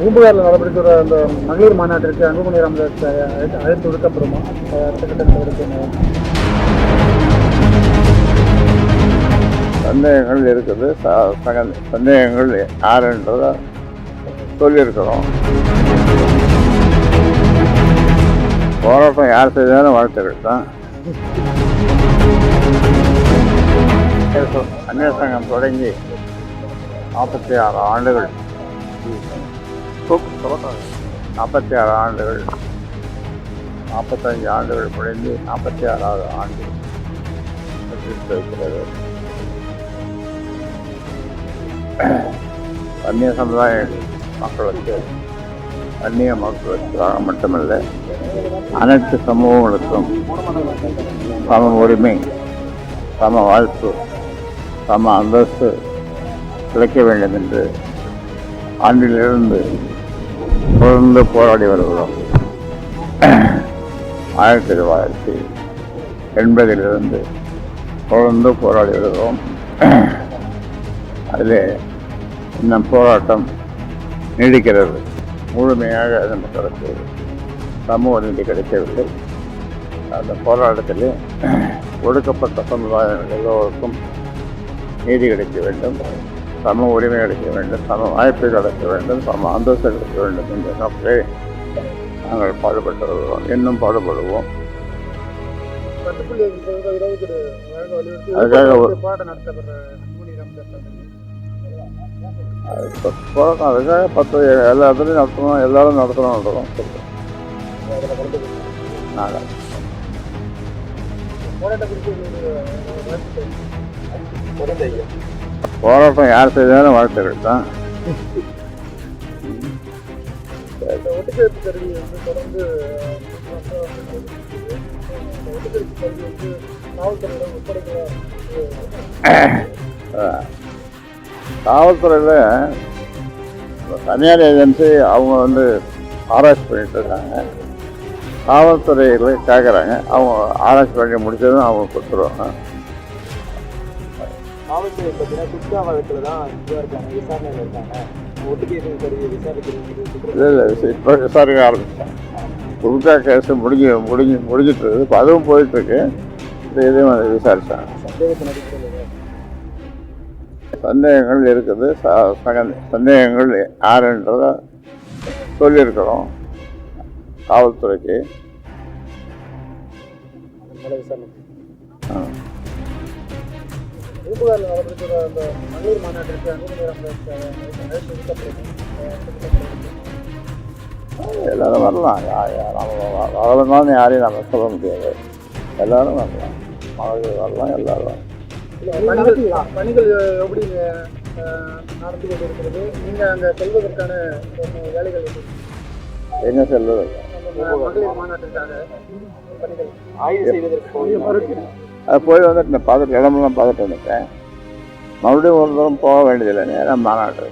பூம்புகாரில் நடைபெற்ற அந்த மகளிர் மாநாட்டிற்கு அன்புமணி ராமதாஸ் அழைத்து விடுக்கப்படுமா? அடுத்த கட்ட நடவடிக்கை சந்தேகங்கள் இருக்குது. சந்தேகங்கள் யாருன்றதை சொல்லியிருக்கிறோம். போராட்டம் யார் செய்தாலும் வாழ்த்துக்கள் தான். அந்நிய சங்கம் தொடங்கி 46 ஆண்டுகள், 46 ஆண்டுகள், 45 ஆண்டுகள் முடிந்து 46வது ஆண்டு இருக்கிறது. அந்நிய சமுதாய மக்களுக்கு, அந்நிய மக்களுக்காக மட்டுமல்ல, அனைத்து சமூகங்களுக்கும் சம உரிமை, சம வாழ்த்து, சம அந்தஸ்து கிடைக்க வேண்டும் என்று ஆண்டிலிருந்து தொடர்ந்து போராடி வருகிறோம். 1980 தொடர்ந்து போராடி வருகிறோம். அதில் இன்னும் போராட்டம் நீடிக்கிறது. முழுமையாக நமக்கு சமூக நீதி கிடைக்கவில்லை. அந்த போராட்டத்தில் ஒடுக்கப்பட்ட சமுதாயம் எல்லோருக்கும் நீதி கிடைக்க வேண்டும், சம உரிமை கிடைக்க வேண்டும், சம வாய்ப்பு கிடைக்க வேண்டும், சம அந்தஸ்து கிடைக்க வேண்டும் என்ற நோக்கிலே நாங்கள் பாடுபட்டு வருவோம். இன்னும் பாடுபடுவோம். அதுக்காக போராட்டம் அதுக்காக 10 எல்லா இடத்துலையும் நடத்தணும், எல்லாரும் நடத்தணும். நாங்கள் போராட்டம் யார் செய்தாலும் வாழ்த்துக்கள் தான். காவல்துறையில் தனியார் ஏஜென்சி அவங்க ஆராய்ச்சி பண்ணிட்டு இருக்காங்க. காவல்துறையில் கேட்குறாங்க, அவங்க ஆராய்ச்சி பண்ணி முடிச்சதும் அவங்க கொடுத்துருவாங்க. காவல்துறை பார்த்தீங்கன்னா குட்கா வழக்கில் தான் விசாரணையில் இருக்காங்க. இல்லை இப்போ விசாரிக்க ஆரம்பிச்சிட்டாங்க. குட்கா கேஸு முடிஞ்சிட்டு இருக்குது. இப்போ அதுவும் போயிட்டுருக்கு. இதையும் அதை விசாரிச்சாங்க. சந்தேகங்கள் இருக்குது. சந்தேகங்கள் யாருன்றதை சொல்லியிருக்கிறோம் காவல்துறைக்கு. பூம்புகாரில் நடைபெற்ற அந்த மகளிர் மாநாட்டிற்கு அன்புமணி ராமதாஸ் அழைத்து விடுக்கப்படுமா? எல்லாரும் வரலாம். வரலனாலும் யாரையும் நம்ம சொல்ல முடியாது. எல்லாரும் வரலாம், மகளிர் வரலாம், எல்லாரும். பணிகள் எப்படி நடந்து கொண்டு இருக்கிறது? நீங்கள் அங்கே செல்வதற்கான வேலைகள் எங்கே செல்வது? மகளிர் மாநாட்டிற்காக பணிகள் ஆய்வு செய்வதற்கு அது போய் வந்துட்டு பார்த்துட்டு இடமெல்லாம் பார்த்துட்டு வந்துட்டேன். மறுபடியும் ஒரு தூரம் போக வேண்டியதில்லை, நேரம் மாநாடு.